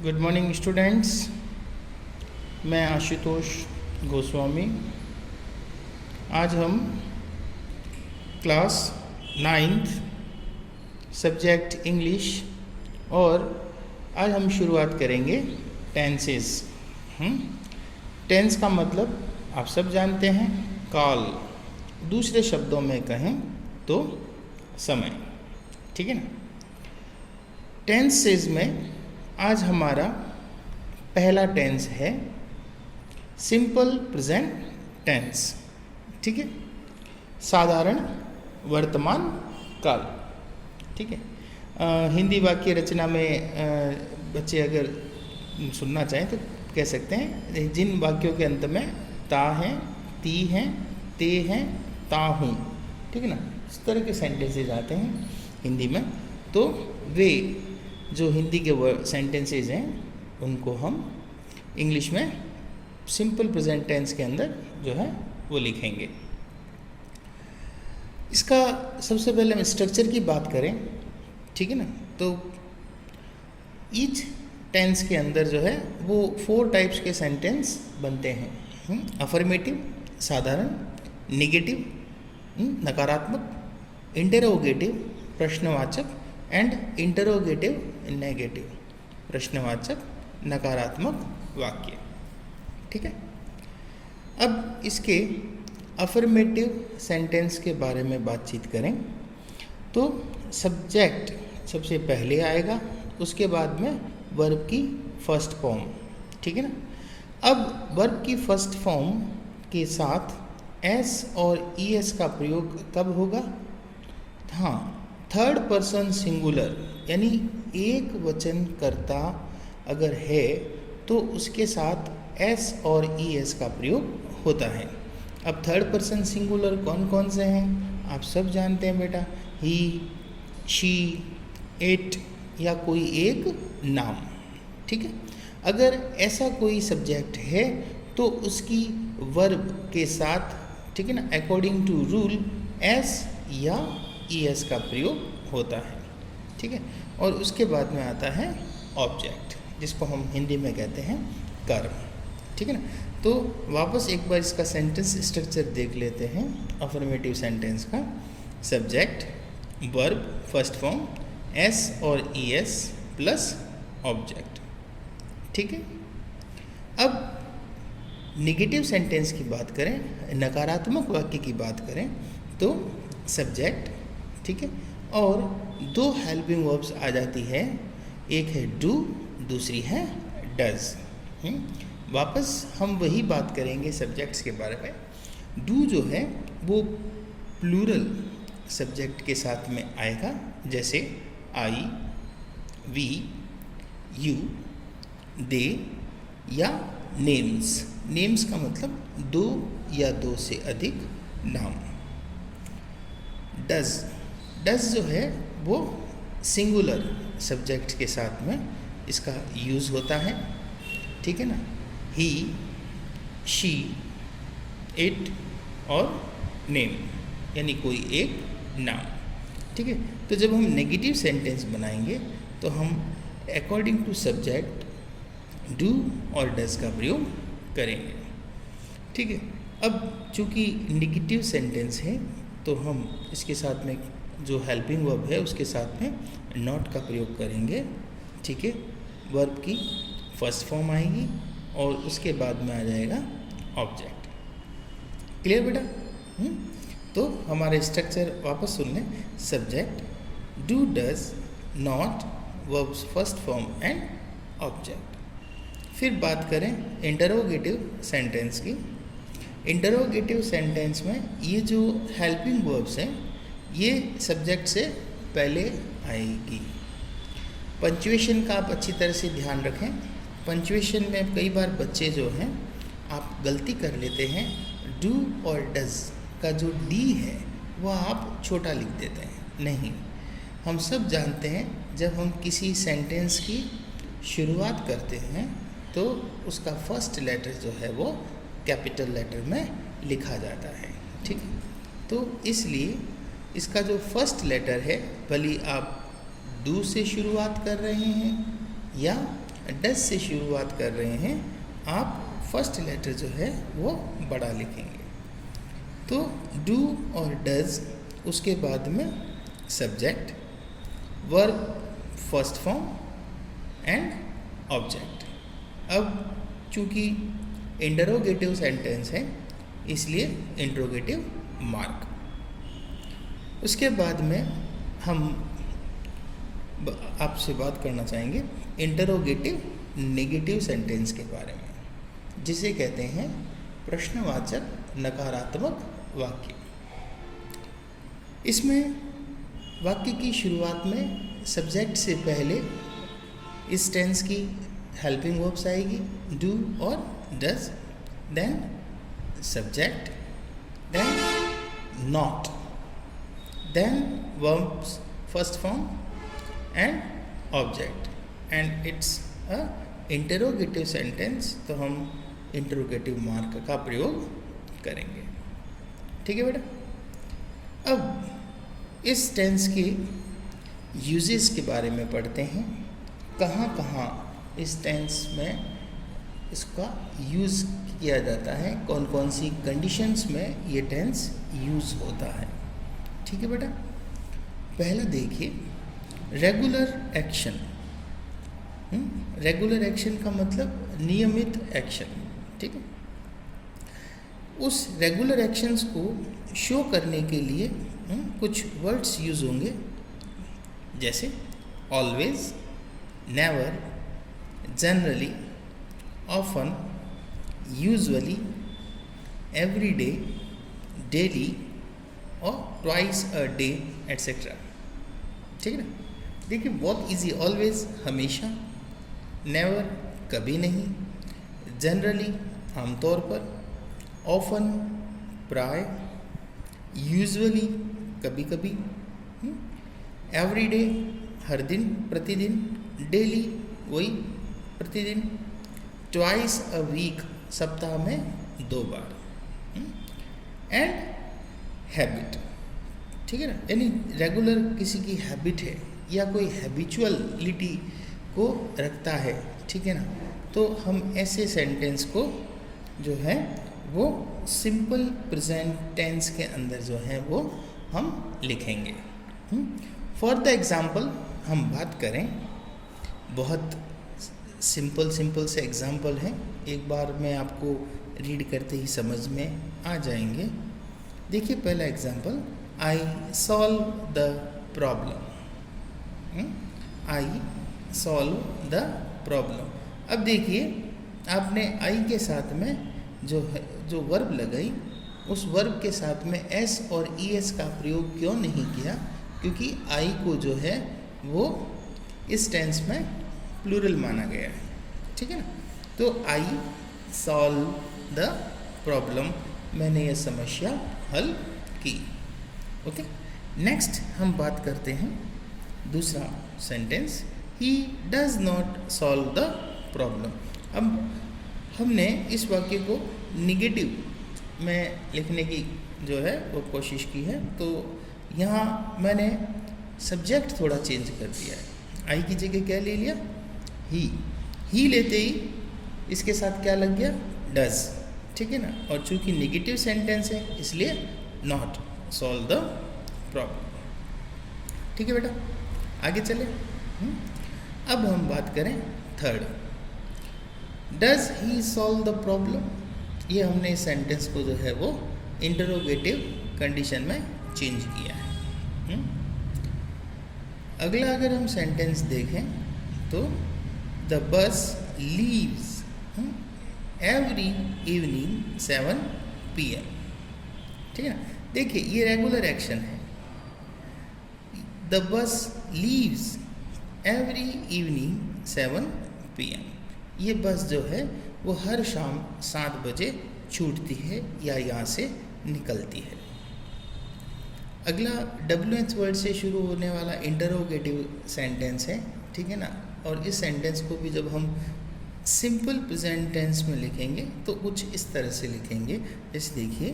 Good morning students. मैं आशुतोष गोस्वामी। आज हम क्लास 9th सब्जेक्ट इंग्लिश और आज हम शुरुआत करेंगे टेंसेस। टेंस का मतलब आप सब जानते हैं, काल। दूसरे शब्दों में कहें तो समय, ठीक है ना। टेंसेस में आज हमारा पहला टेंस है सिंपल प्रेजेंट टेंस, ठीक है, साधारण वर्तमान काल, ठीक है। हिंदी वाक्य रचना में बच्चे अगर सुनना चाहें तो कह सकते हैं, जिन वाक्यों के अंत में ता हैं, ती हैं, ते हैं, ता हूँ, ठीक है ना, इस तरह के सेंटेंसेज आते हैं हिंदी में। तो वे जो हिंदी के सेंटेंसेज हैं उनको हम इंग्लिश में सिंपल प्रेजेंट टेंस के अंदर जो है वो लिखेंगे। इसका सबसे पहले हम स्ट्रक्चर की बात करें, ठीक है ना, तो ईच टेंस के अंदर जो है वो 4 टाइप्स के सेंटेंस बनते हैं। अफर्मेटिव साधारण, निगेटिव नकारात्मक, इंटरोगेटिव प्रश्नवाचक एंड इंटरोगेटिव नेगेटिव प्रश्नवाचक नकारात्मक वाक्य, ठीक है। अब इसके अफर्मेटिव सेंटेंस के बारे में बातचीत करें तो सब्जेक्ट सबसे पहले आएगा, उसके बाद में वर्ब की फर्स्ट फॉर्म, ठीक है ना। अब वर्ब की फर्स्ट फॉर्म के साथ एस और ईएस का प्रयोग कब होगा? हाँ, थर्ड पर्सन सिंगुलर यानी एक वचन कर्ता अगर है तो उसके साथ एस और ईएस का प्रयोग होता है। अब थर्ड पर्सन सिंगुलर कौन कौन से हैं आप सब जानते हैं बेटा, ही, शी, इट या कोई एक नाम, ठीक है। अगर ऐसा कोई सब्जेक्ट है तो उसकी वर्ब के साथ, ठीक है ना, अकॉर्डिंग टू रूल एस या ईएस का प्रयोग होता है, ठीक है। और उसके बाद में आता है ऑब्जेक्ट, जिसको हम हिंदी में कहते हैं कर्म, ठीक है ना। तो वापस एक बार इसका सेंटेंस स्ट्रक्चर देख लेते हैं अफर्मेटिव सेंटेंस का। Subject, verb first form, S और ईएस प्लस ऑब्जेक्ट, ठीक है। अब निगेटिव सेंटेंस की बात करें, नकारात्मक वाक्य की बात करें तो सब्जेक्ट, ठीक है, और 2 हेल्पिंग वर्ब्स आ जाती है, एक है डू, दूसरी है डज। वापस हम वही बात करेंगे सब्जेक्ट्स के बारे में। डू जो है वो प्लूरल सब्जेक्ट के साथ में आएगा, जैसे आई, वी, यू, दे या नेम्स। नेम्स का मतलब 2 या 2 से अधिक नाम। डज जो है वो सिंगुलर सब्जेक्ट के साथ में इसका यूज़ होता है, ठीक है ना। ही, शी, इट और नेम यानी कोई एक नाम, ठीक है। तो जब हम नेगेटिव सेंटेंस बनाएंगे तो हम अकॉर्डिंग टू सब्जेक्ट डू और डज का प्रयोग करेंगे, ठीक है। अब चूँकि नेगेटिव सेंटेंस है तो हम इसके साथ में जो हेल्पिंग वर्ब है उसके साथ में नॉट का प्रयोग करेंगे, ठीक है। वर्ब की फर्स्ट फॉर्म आएगी और उसके बाद में आ जाएगा ऑब्जेक्ट। क्लियर बेटा? तो हमारे स्ट्रक्चर वापस सुन लें। Subject, do, does, not, verbs first form and object. फिर बात करें इंटरोगेटिव सेंटेंस की। इंटरोगेटिव सेंटेंस में ये जो हेल्पिंग वर्ब्स हैं ये सब्जेक्ट से पहले आएगी। पंचुएशन का आप अच्छी तरह से ध्यान रखें। पंचुएशन में कई बार बच्चे जो हैं आप गलती कर लेते हैं, डू और डज का जो डी है वह आप छोटा लिख देते हैं। नहीं, हम सब जानते हैं जब हम किसी सेंटेंस की शुरुआत करते हैं तो उसका फर्स्ट लेटर जो है वो कैपिटल लेटर में लिखा जाता है, ठीक है। तो इसलिए इसका जो फर्स्ट लेटर है, भले आप डू से शुरुआत कर रहे हैं या डज से शुरुआत कर रहे हैं, आप फर्स्ट लेटर जो है वो बड़ा लिखेंगे। तो डू और डज, उसके बाद में subject, verb first form and object. अब चूँकि इंटरोगेटिव सेंटेंस है इसलिए इंटरोगेटिव मार्क। उसके बाद में हम आपसे बात करना चाहेंगे इंटरोगेटिव नेगेटिव सेंटेंस के बारे में, जिसे कहते हैं प्रश्नवाचक नकारात्मक वाक्य। इसमें वाक्य की शुरुआत में सब्जेक्ट से पहले इस टेंस की हेल्पिंग वर्ब्स आएगी, डू और does, then subject, then not, then verbs first form and object, and it's a interrogative sentence. तो हम इंटरोगेटिव मार्क का प्रयोग करेंगे। ठीक है बेटा। अब इस टेंस के यूजेस के बारे में पढ़ते हैं। कहाँ कहाँ इस टेंस में इसका यूज़ किया जाता है, कौन कौन सी कंडीशंस में ये टेंस यूज़ होता है। ठीक है बेटा। पहला देखिए, रेगुलर एक्शन। रेगुलर एक्शन का मतलब नियमित एक्शन। ठीक है। उस रेगुलर एक्शंस को शो करने के लिए कुछ वर्ड्स यूज़ होंगे, जैसे always, never, generally, often, usually, every day, daily और ट्वाइस अ डे एट्सेट्रा। ठीक है ना। देखिए बहुत इजी, ऑलवेज हमेशा, नेवर कभी नहीं, जनरली आमतौर पर, ऑफन प्राय, यूजुअली कभी कभी, एवरी डे हर दिन प्रतिदिन, डेली वही प्रतिदिन, ट्वाइस अ वीक सप्ताह में 2 बार, एंड हैबिट। ठीक है ना। यानी रेगुलर किसी की हैबिट है या कोई हैबिचुअलिटी को रखता है। ठीक है ना। तो हम ऐसे सेंटेंस को जो है वो सिंपल प्रेजेंट टेंस के अंदर जो है वो हम लिखेंगे। फॉर द एग्ज़ाम्पल हम बात करें, बहुत सिंपल से एग्ज़ाम्पल हैं, एक बार मैं आपको रीड करते ही समझ में आ जाएंगे। देखिए पहला example, I solve the problem. I solve the problem. अब देखिए आपने आई के साथ में जो वर्ब लगाई, उस वर्ब के साथ में एस और ई एस का प्रयोग क्यों नहीं किया? क्योंकि आई को जो है वो इस टेंस में प्लूरल माना गया है। ठीक है ना। तो आई सॉल्व द प्रॉब्लम, मैंने ये समस्या हल की। ओके। नेक्स्ट हम बात करते हैं दूसरा sentence, he does not solve the problem. अब हमने इस वाक्य को निगेटिव में लिखने की जो है वो कोशिश की है। तो यहाँ मैंने सब्जेक्ट थोड़ा चेंज कर दिया है। आई की जगह क्या ले लिया? ही लेते ही इसके साथ क्या लग गया? डज। ठीक है ना। और चूंकि निगेटिव सेंटेंस है इसलिए नॉट सॉल्व द प्रॉब्लम। ठीक है बेटा, आगे चले। अब हम बात करें third, does he solve the problem. ये हमने इस सेंटेंस को जो है वो इंटरोगेटिव कंडीशन में चेंज किया है। अगला अगर हम सेंटेंस देखें तो the bus leaves every evening 7 PM। ठीक है ना। देखिए ये रेगुलर एक्शन है। The bus leaves every evening 7 PM। ये बस जो है वो हर शाम 7 बजे छूटती है या यहाँ से निकलती है। अगला WH वर्ड से शुरू होने वाला इंटरोगेटिव सेंटेंस है। ठीक है ना। और इस सेंटेंस को भी जब हम सिंपल प्रेजेंट टेंस में लिखेंगे तो कुछ इस तरह से लिखेंगे। जैसे देखिए,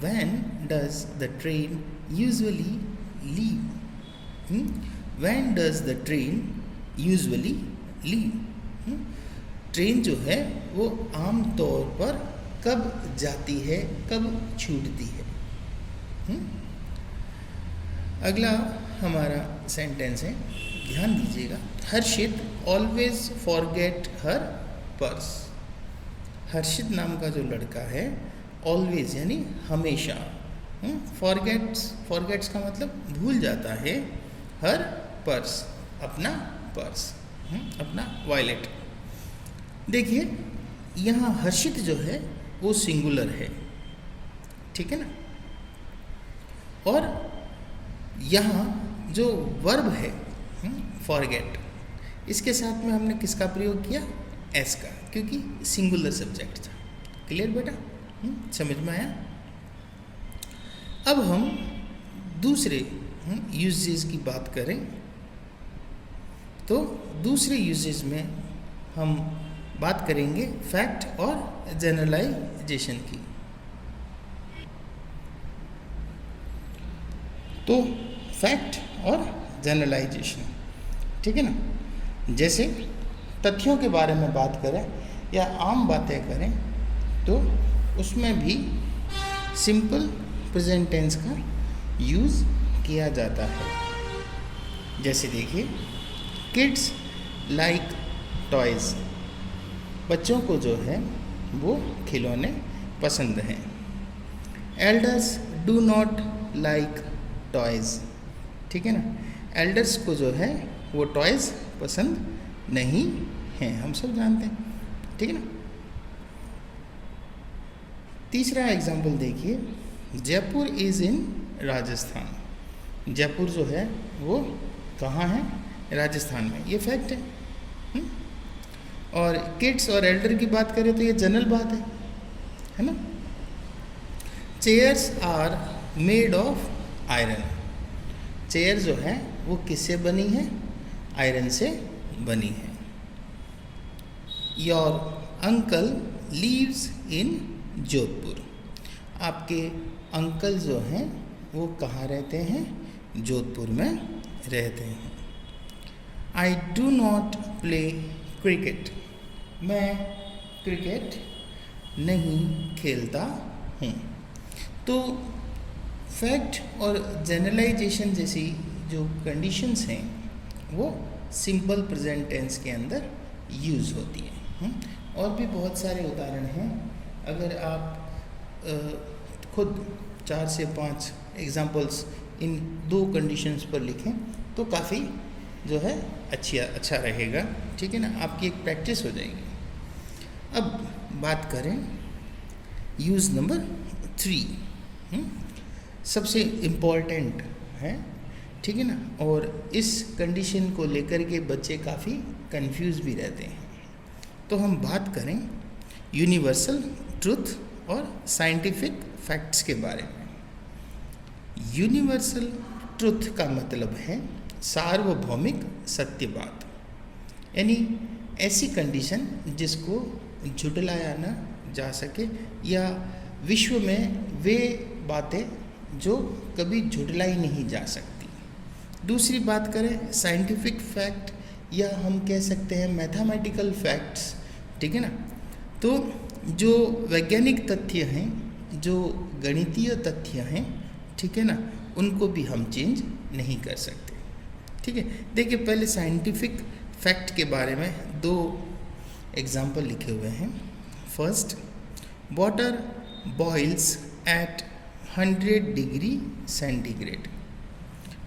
when does the train usually leave. When does the train usually leave. Train जो है वो आम तौर पर कब जाती है, कब छूटती है। अगला हमारा सेंटेंस है, ध्यान दीजिएगा। हर्षित ऑलवेज फॉरगेट हर पर्स। हर्षित नाम का जो लड़का है, ऑलवेज यानी हमेशा, फॉरगेट्स का मतलब भूल जाता है, हर पर्स अपना पर्स, अपना वॉलेट। देखिए यहाँ हर्षित जो है वो सिंगुलर है, ठीक है ना। और यहाँ जो वर्ब है फॉरगेट, इसके साथ में हमने किसका प्रयोग किया, एस का, क्योंकि सिंगुलर सब्जेक्ट था। क्लियर बेटा, समझ में आया। अब हम दूसरे यूजेस की बात करें तो दूसरे यूजेस में हम बात करेंगे फैक्ट और जनरलाइजेशन की। तो फैक्ट और जनरलाइजेशन, ठीक है ना। जैसे तथ्यों के बारे में बात करें या आम बातें करें तो उसमें भी सिंपल प्रेजेंट टेंस का यूज़ किया जाता है। जैसे देखिए, किड्स लाइक टॉयज़, बच्चों को जो है वो खिलौने पसंद हैं। Elders do not like toys, ठीक है ना। एल्डर्स को जो है वो टॉयज़ पसंद नहीं हैं, हम सब जानते हैं, ठीक है ना। तीसरा एग्जाम्पल देखिए, जयपुर इज़ इन राजस्थान। जयपुर जो है वो कहाँ है, राजस्थान में, ये फैक्ट है। और किड्स और एल्डर की बात करें तो ये जनरल बात है ना। Chairs are made of iron, chair जो है वो किससे बनी है, आयरन से बनी है। योर अंकल लीव्स इन जोधपुर, आपके अंकल जो हैं वो कहाँ रहते हैं, जोधपुर में रहते हैं। I do not play cricket, मैं क्रिकेट नहीं खेलता हूँ। तो फैक्ट और जनरलाइजेशन जैसी जो कंडीशंस हैं वो सिंपल प्रेजेंट टेंस के अंदर यूज़ होती हैं। और भी बहुत सारे उदाहरण हैं, अगर आप खुद 4 से 5 एग्जाम्पल्स इन 2 कंडीशंस पर लिखें तो काफ़ी जो है अच्छा रहेगा, ठीक है ना, आपकी एक प्रैक्टिस हो जाएगी। अब बात करें यूज़ नंबर 3, सबसे इम्पॉर्टेंट है, ठीक है ना। और इस कंडीशन को लेकर के बच्चे काफ़ी कंफ्यूज भी रहते हैं। तो हम बात करें यूनिवर्सल ट्रुथ और साइंटिफिक फैक्ट्स के बारे में। यूनिवर्सल ट्रुथ का मतलब है सार्वभौमिक सत्य बात, यानी ऐसी कंडीशन जिसको झुटलाया न जा सके, या विश्व में वे बातें जो कभी झुटलाई नहीं जा सकती। दूसरी बात करें साइंटिफिक फैक्ट, या हम कह सकते हैं मैथमेटिकल फैक्ट्स, ठीक है ना। तो जो वैज्ञानिक तथ्य हैं, जो गणितीय तथ्य हैं, ठीक है ना, उनको भी हम चेंज नहीं कर सकते, ठीक है। देखिए पहले साइंटिफिक फैक्ट के बारे में 2 एग्जाम्पल लिखे हुए हैं। First, water boils at 100 degree centigrade,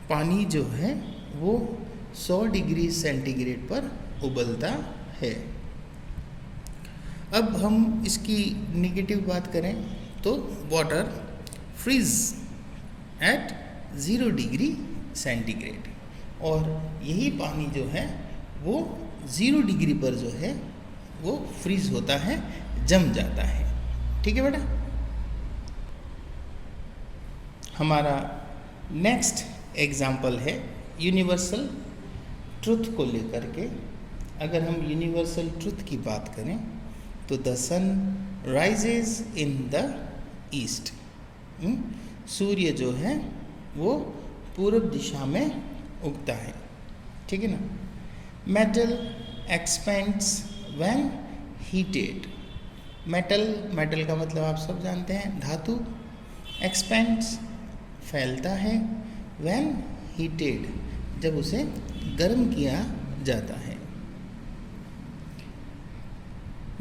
पानी जो है वो 100 डिग्री सेंटीग्रेड पर उबलता है। अब हम इसकी नेगेटिव बात करें तो water freeze at 0 degree centigrade, और यही पानी जो है वो 0 डिग्री पर जो है वो फ्रीज होता है, जम जाता है, ठीक है बेटा। हमारा नेक्स्ट एग्जाम्पल है यूनिवर्सल ट्रुथ को लेकर के। अगर हम यूनिवर्सल ट्रुथ की बात करें तो the sun rises in the east, सूर्य जो है वो पूर्व दिशा में उगता है, ठीक है ना। Metal expends when heated. Metal का मतलब आप सब जानते हैं, धातु। एक्सपेंड्स फैलता है, व्हेन हीटेड जब उसे गर्म किया जाता है।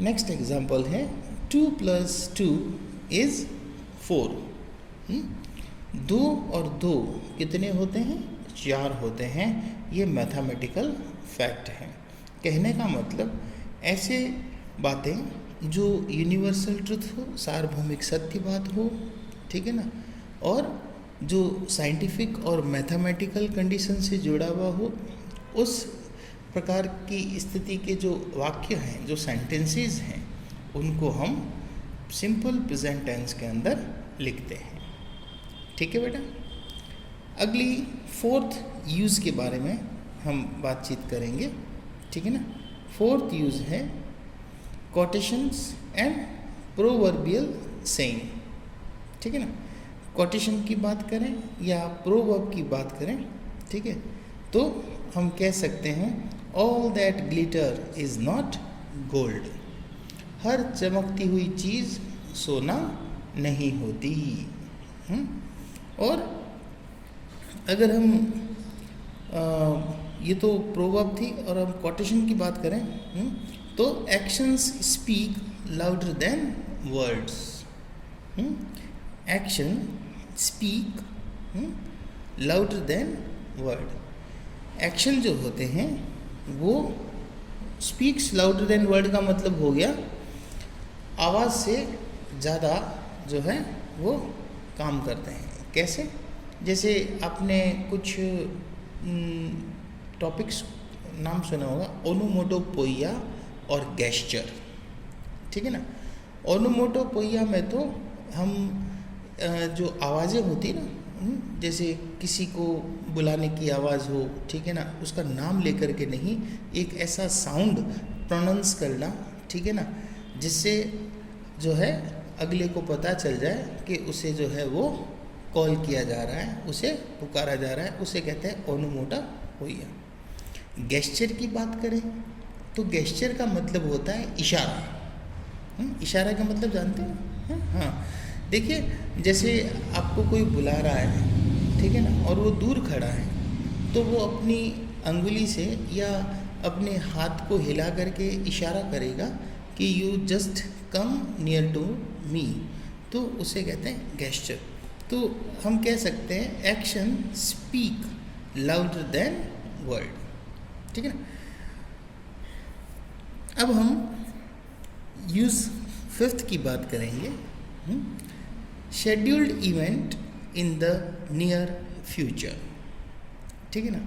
नेक्स्ट एग्जाम्पल है 2 + 2 = 4। 2 और 2 कितने होते हैं? 4 होते हैं। ये मैथमेटिकल फैक्ट है। कहने का मतलब ऐसे बातें जो यूनिवर्सल ट्रुथ हो, सार्वभौमिक सत्य बात हो, ठीक है ना, और जो साइंटिफिक और मैथमेटिकल कंडीशन से जुड़ा हुआ हो, उस प्रकार की स्थिति के जो वाक्य हैं, जो सेंटेंसेस हैं, उनको हम सिंपल प्रेजेंट टेंस के अंदर लिखते हैं। ठीक है बेटा। अगली 4th यूज़ के बारे में हम बातचीत करेंगे। ठीक है ना। 4th यूज़ है कोटेशंस एंड प्रोवर्बियल सेइंग। ठीक है ना। कोटेशन की बात करें या प्रोवर्ब की बात करें, ठीक है, तो हम कह सकते हैं all that glitter is not gold. हर चमकती हुई चीज़ सोना नहीं होती। और अगर हम ये तो प्रोवर्ब थी, और हम कोटेशन की बात करें तो actions speak louder than words. Action speak louder than word. Action जो होते हैं वो स्पीक्स लाउडर देन वर्ड का मतलब हो गया आवाज़ से ज़्यादा जो है वो काम करते हैं। कैसे? जैसे आपने कुछ टॉपिक्स नाम सुना होगा, ओनोमोटोपोइया और गेस्चर। ठीक है ना। ओनोमोटोपोइया में तो हम जो आवाज़ें होती ना, जैसे किसी को बुलाने की आवाज़ हो, ठीक है ना, उसका नाम लेकर के नहीं, एक ऐसा साउंड प्रोनाउंस करना, ठीक है ना, जिससे जो है अगले को पता चल जाए कि उसे जो है वो कॉल किया जा रहा है, उसे पुकारा जा रहा है, उसे कहते हैं ओनोमोटोपोइया। गेस्चर की बात करें तो गेस्चर का मतलब होता है इशारा। इशारा का मतलब जानते हैं? हाँ, देखिए जैसे आपको कोई बुला रहा है, ठीक है ना, और वो दूर खड़ा है, तो वो अपनी अंगुली से या अपने हाथ को हिला करके इशारा करेगा कि you just come near to me, तो उसे कहते हैं गेस्चर। तो हम कह सकते हैं action speak louder than word. ठीक है ना। अब हम यूज़ 5th की बात करेंगे, scheduled event in the near future. ठीक है ना।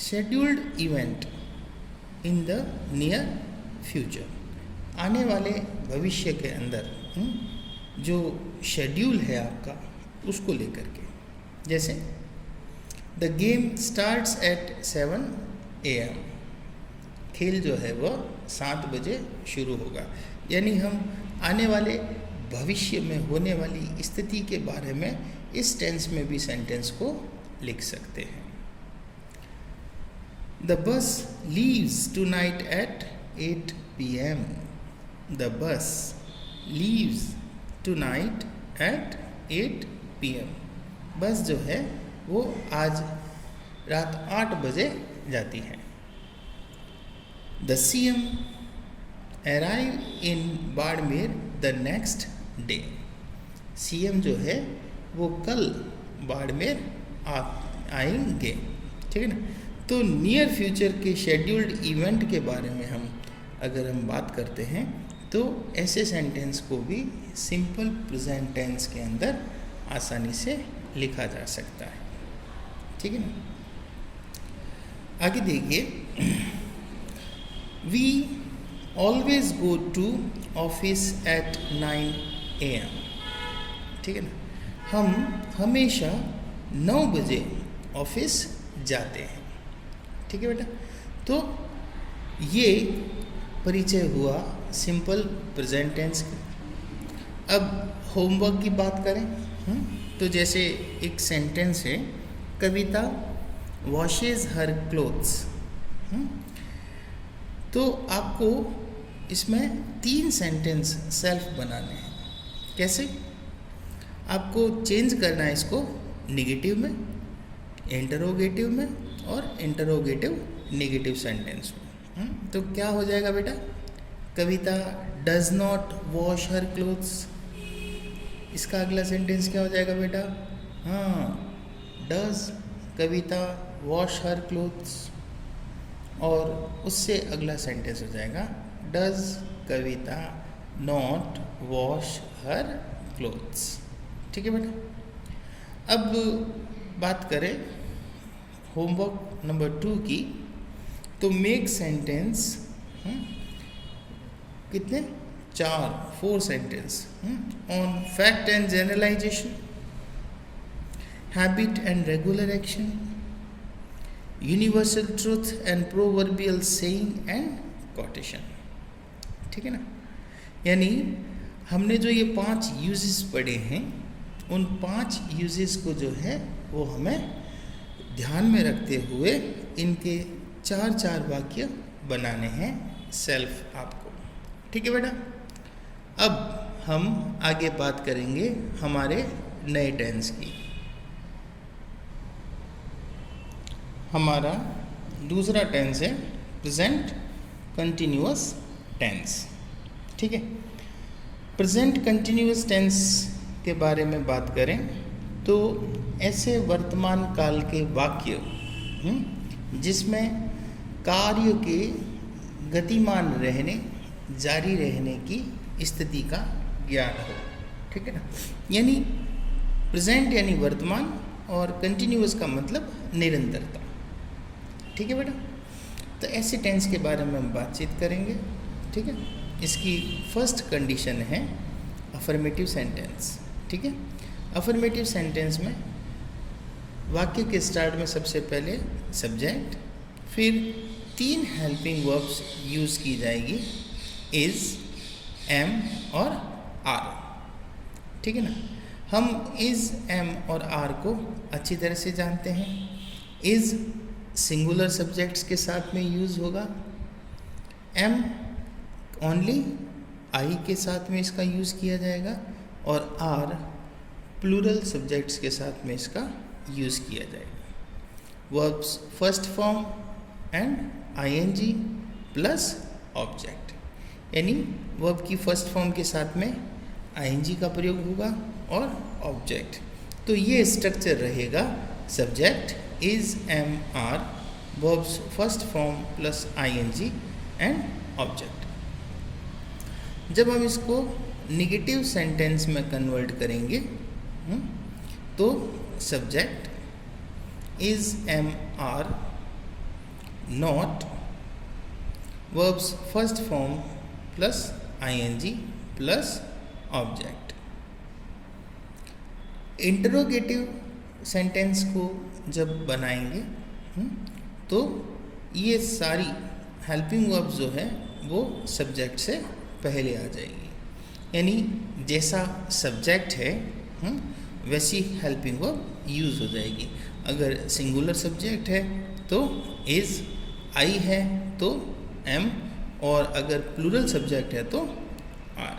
Scheduled event in the near future, आने वाले भविष्य के अंदर जो शेड्यूल है आपका, उसको लेकर के। जैसे the game starts at 7 AM, खेल जो है वह 7 बजे शुरू होगा। यानी हम आने वाले भविष्य में होने वाली स्थिति के बारे में इस टेंस में भी सेंटेंस को लिख सकते हैं। The bus leaves tonight at 8 PM। The bus leaves tonight at 8 PM। बस जो है वो आज रात 8 बजे जाती है। The CM arrive in Barmer the next day. CM जो है वो कल बाड़मेर आएंगे। ठीक है ना। तो नियर फ्यूचर के शेड्यूल्ड इवेंट के बारे में अगर हम बात करते हैं तो ऐसे सेंटेंस को भी सिंपल प्रेजेंट टेंस के अंदर आसानी से लिखा जा सकता है। ठीक है ना। आगे देखिए, we always go to office at 9 AM। ठीक है ना। हम हमेशा 9 बजे ऑफिस जाते हैं। ठीक है बेटा। तो ये परिचय हुआ सिंपल प्रेजेंट टेंस का। अब होमवर्क की बात करें तो जैसे एक सेंटेंस है, कविता वॉशेज हर क्लोथ्स। तो आपको इसमें 3 सेंटेंस सेल्फ बनाने हैं। कैसे? आपको चेंज करना है इसको निगेटिव में, इंटरोगेटिव में और इंटरोगेटिव नेगेटिव सेंटेंस में। तो क्या हो जाएगा बेटा? Kavita does not wash her clothes, इसका अगला सेंटेंस क्या हो जाएगा बेटा? हाँ, does Kavita wash her clothes, और उससे अगला सेंटेंस हो जाएगा does Kavita not wash her clothes. ठीक है बेटा। अब बात करें होमवर्क नंबर 2 की, तो मेक सेंटेंस कितने? 4 sentence on fact and generalization, habit and regular action, universal truth and proverbial saying and quotation. ठीक है ना? यानी हमने जो ये 5 यूजेस पढ़े हैं, उन 5 यूजेस को जो है वो हमें ध्यान में रखते हुए इनके 4 वाक्य बनाने हैं सेल्फ आपको। ठीक है बेटा। अब हम आगे बात करेंगे हमारे नए टेंस की। हमारा दूसरा टेंस है प्रेजेंट कंटिन्यूअस टेंस। ठीक है। प्रेजेंट कंटिन्यूअस टेंस के बारे में बात करें तो ऐसे वर्तमान काल के वाक्य जिसमें कार्य के गतिमान रहने, जारी रहने की स्थिति का ज्ञान हो। ठीक है ना? यानी प्रेजेंट यानी वर्तमान और कंटिन्यूअस का मतलब निरंतरता। ठीक है बेटा। तो ऐसे टेंस के बारे में हम बातचीत करेंगे। ठीक है। इसकी फर्स्ट कंडीशन है अफर्मेटिव सेंटेंस। ठीक है। अफर्मेटिव सेंटेंस में वाक्य के स्टार्ट में सबसे पहले सब्जेक्ट, फिर 3 हेल्पिंग वर्ब्स यूज़ की जाएगी, इज़, एम और आर। ठीक है ना? हम इज़, एम और आर को अच्छी तरह से जानते हैं। इज़ सिंगुलर सब्जेक्ट्स के साथ में यूज़ होगा, एम ओनली आई के साथ में इसका यूज़ किया जाएगा, और आर प्लूरल सब्जेक्ट्स के साथ में इसका यूज़ किया जाएगा। Verbs first form and ING plus object, यानी वर्ब की फर्स्ट फॉर्म के साथ में आईएनजी का प्रयोग होगा और ऑब्जेक्ट। तो ये स्ट्रक्चर रहेगा subject, is, am, are, verbs first form plus ING and object. जब हम इसको नेगेटिव सेंटेंस में कन्वर्ट करेंगे तो subject is, am, are, not, verbs first form plus ING plus object. Interrogative sentence को जब बनाएंगे तो ये सारी हेल्पिंग वर्ब्स जो है वो सब्जेक्ट से पहले आ जाएगी, यानी जैसा सब्जेक्ट है वैसी हेल्पिंग वर्ब यूज़ हो जाएगी। अगर सिंगुलर सब्जेक्ट है तो इज़, आई है तो एम, और अगर प्लूरल सब्जेक्ट है तो are.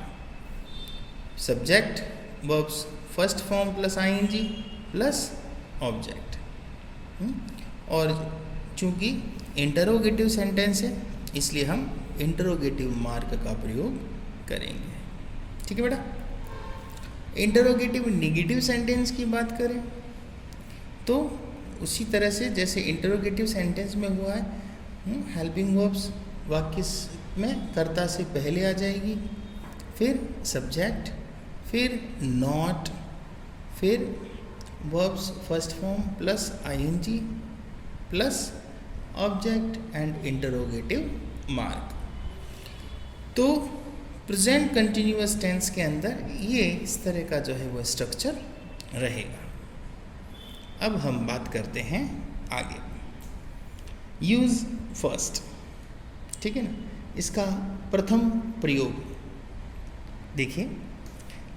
Subject verbs first form plus ING plus object. और चूँकि इंटरोगेटिव सेंटेंस है इसलिए हम इंटरोगेटिव मार्क का प्रयोग करेंगे। ठीक है बेटा। इंटरोगेटिव नेगेटिव सेंटेंस की बात करें तो उसी तरह से जैसे इंटरोगेटिव सेंटेंस में हुआ है, हेल्पिंग वर्ब्स वाक्य में कर्ता से पहले आ जाएगी, फिर सब्जेक्ट, फिर नॉट, फिर verbs first form plus ING plus object and interrogative mark. तो प्रेजेंट कंटिन्यूअस टेंस के अंदर ये इस तरह का जो है वो स्ट्रक्चर रहेगा। अब हम बात करते हैं आगे, यूज़ फर्स्ट। ठीक है ना? इसका प्रथम प्रयोग देखिए,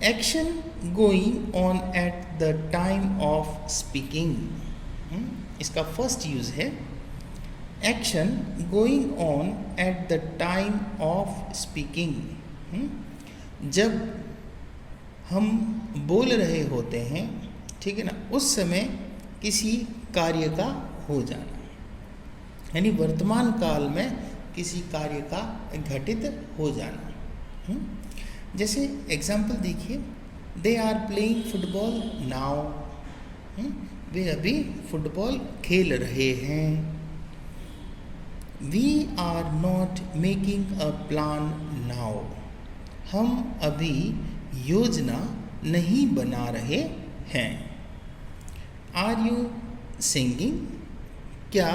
action going on at the time of speaking. इसका फर्स्ट यूज़ है action going on at the time of speaking. जब हम बोल रहे होते हैं, ठीक है ना, उस समय किसी कार्य का हो जाना, यानी वर्तमान काल में किसी कार्य का घटित हो जाना। जैसे एग्जाम्पल देखिए, they are playing football now. वे अभी फुटबॉल खेल रहे हैं। We are not making a plan now. हम अभी योजना नहीं बना रहे हैं। Are you singing? क्या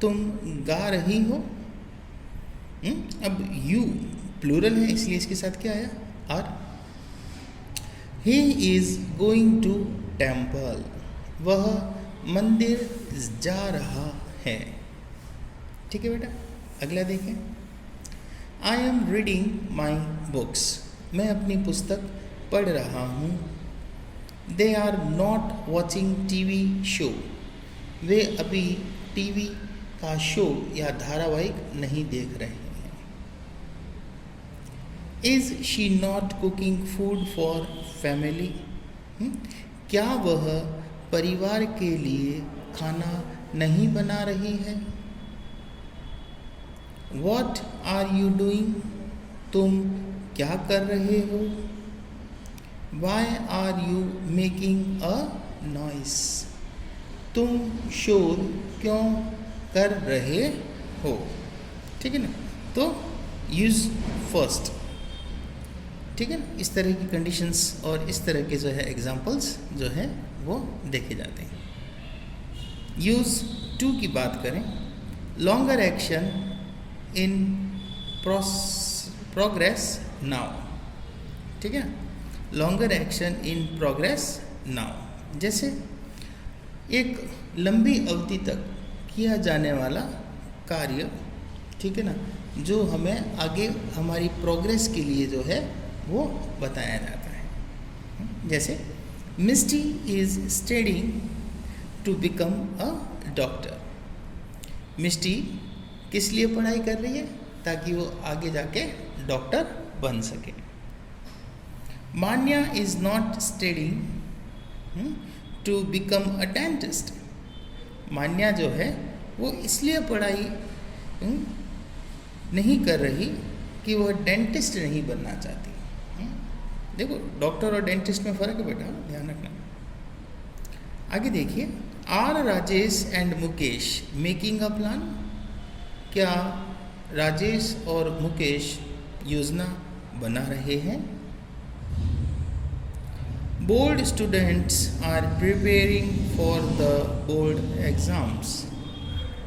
तुम गा रही हो? अब यू प्लूरल है, इसलिए इसके साथ क्या आया? Are. He is going to temple. वह मंदिर जा रहा है। ठीक है बेटा, अगला देखें। I am reading my books. मैं अपनी पुस्तक पढ़ रहा हूँ। They are not watching TV show. वे अभी टीवी का शो या धारावाहिक नहीं देख रहे हैं। Is she not cooking food for family? क्या वह परिवार के लिए खाना नहीं बना रही है? What are you doing? तुम क्या कर रहे हो? Why are you making a noise? तुम शोर क्यों कर रहे हो? ठीक है ना, तो यूज फर्स्ट। ठीक है ना, इस तरह की कंडीशंस और इस तरह के जो है एग्जाम्पल्स जो है वो देखे जाते हैं। यूज टू की बात करें, longer action in progress now. ठीक है, longer action in progress now, जैसे एक लंबी अवधि तक किया जाने वाला कार्य, ठीक है ना, जो हमें आगे हमारी प्रोग्रेस के लिए जो है वो बताया जाता है। जैसे Misty is studying to become a doctor. Misty किस लिए पढ़ाई कर रही है? ताकि वो आगे जाके डॉक्टर बन सके। Manya is not studying to become a dentist. Manya जो है वो इसलिए पढ़ाई नहीं कर रही कि वह डेंटिस्ट नहीं बनना चाहती। देखो, डॉक्टर और डेंटिस्ट में फ़र्क है बेटा, ध्यान रखना। आगे देखिए, are Rajesh and Mukesh making a plan? क्या राजेश और मुकेश योजना बना रहे हैं? Board students are preparing for the board exams.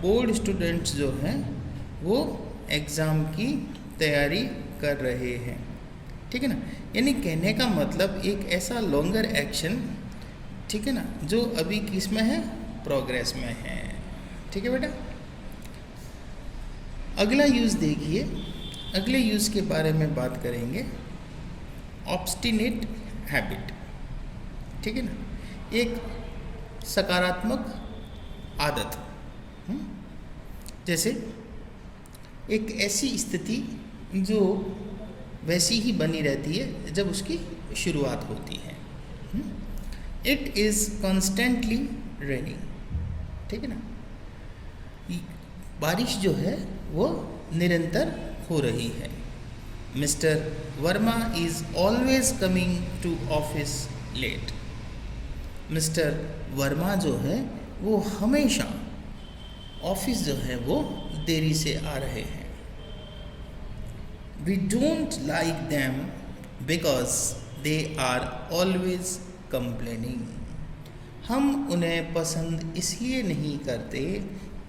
Board students जो हैं वो एग्ज़ाम की तैयारी कर रहे हैं। ठीक है ना, यानी कहने का मतलब एक ऐसा लॉन्गर एक्शन, ठीक है ना, जो अभी किस में है? प्रोग्रेस में है। ठीक है बेटा, अगला यूज़ देखिए। अगले यूज़ के बारे में बात करेंगे, ऑब्स्टिनेट हैबिट। ठीक है ना, एक सकारात्मक आदत। जैसे एक ऐसी स्थिति जो वैसी ही बनी रहती है जब उसकी शुरुआत होती है। It is constantly raining. ठीक है ना, बारिश जो है वो निरंतर हो रही है। Mister Verma is always coming to office late. Mister Verma जो है वो हमेशा ऑफिस जो है वो देरी से आ रहे हैं। We don't like them because they are always complaining. हम उन्हें पसंद इसलिए नहीं करते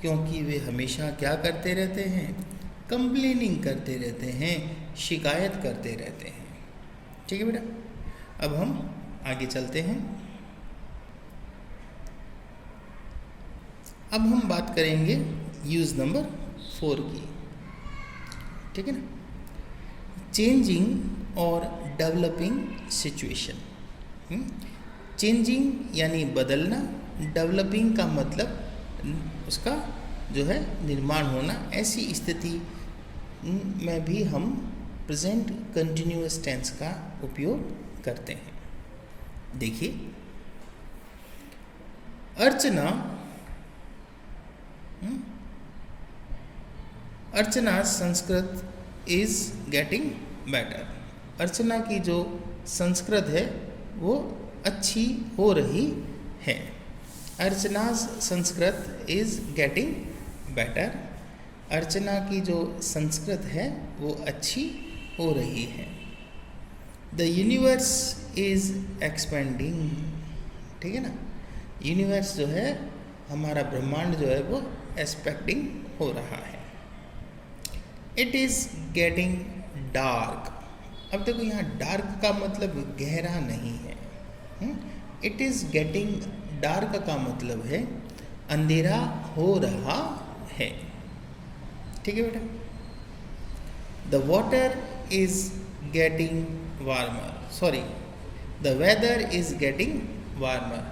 क्योंकि वे हमेशा क्या करते रहते हैं? कंप्लेनिंग करते रहते हैं, शिकायत करते रहते हैं। ठीक है बेटा, अब हम आगे चलते हैं। अब हम बात करेंगे यूज़ नंबर 4 की। ठीक है ना, चेंजिंग और डेवलपिंग सिचुएशन। चेंजिंग यानी बदलना, डेवलपिंग का मतलब उसका जो है निर्माण होना, ऐसी स्थिति में भी हम प्रेजेंट कंटिन्यूअस टेंस का उपयोग करते हैं। देखिए, अर्चना संस्कृत इज गेटिंग बेटर। अर्चना की जो संस्कृत है वो अच्छी हो रही है। अर्चना संस्कृत इज गेटिंग बेटर। अर्चना की जो संस्कृत है वो अच्छी हो रही है। द यूनिवर्स इज एक्सपेंडिंग, ठीक है ना। यूनिवर्स जो है, हमारा ब्रह्मांड जो है वो एक्सपेक्टिंग हो रहा है। It is getting dark. अब देखो, यहाँ डार्क का मतलब गहरा नहीं है। इट इज़ गेटिंग डार्क का मतलब है अंधेरा हो रहा है, ठीक है बेटा। The water is getting warmer, sorry, the weather is getting warmer.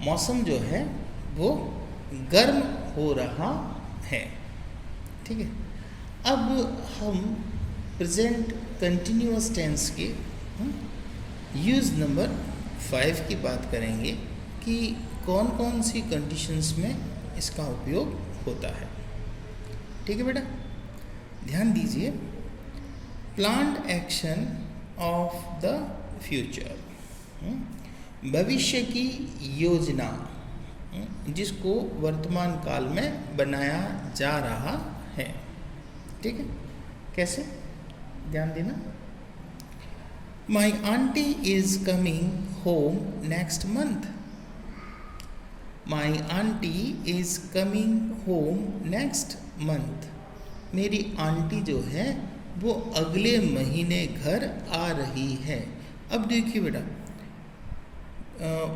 मौसम जो है वो गर्म हो रहा है, ठीक है। अब हम प्रेजेंट कंटिन्यूअस टेंस के यूज नंबर 5 की बात करेंगे कि कौन कौन सी कंडीशंस में इसका उपयोग होता है, ठीक है बेटा। ध्यान दीजिए, planned action of the future, भविष्य की योजना जिसको वर्तमान काल में बनाया जा रहा है, ठीक है। कैसे, ध्यान देना। माई aunty is coming home next month. My aunty is coming home next month. मेरी आंटी जो है वो अगले महीने घर आ रही है। अब देखिए बेटा,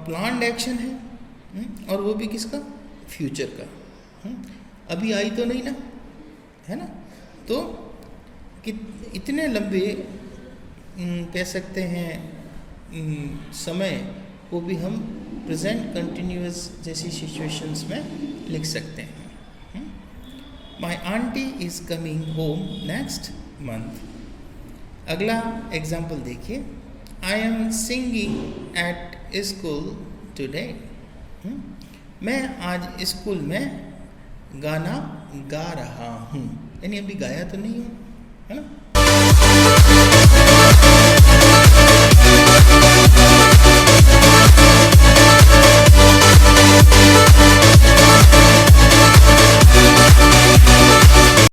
प्लान्ड एक्शन है और वो भी किसका, फ्यूचर का। अभी आई तो नहीं ना, है ना। तो इतने लंबे कह सकते हैं समय को भी हम प्रेजेंट कंटिन्यूअस जैसी सिचुएशंस में लिख सकते हैं। माई aunty is coming home next month. अगला एग्जाम्पल देखिए, I am singing at school today. मैं आज स्कूल में गाना गा रहा हूँ, यानी अभी गाया तो नहीं हूँ, है ना।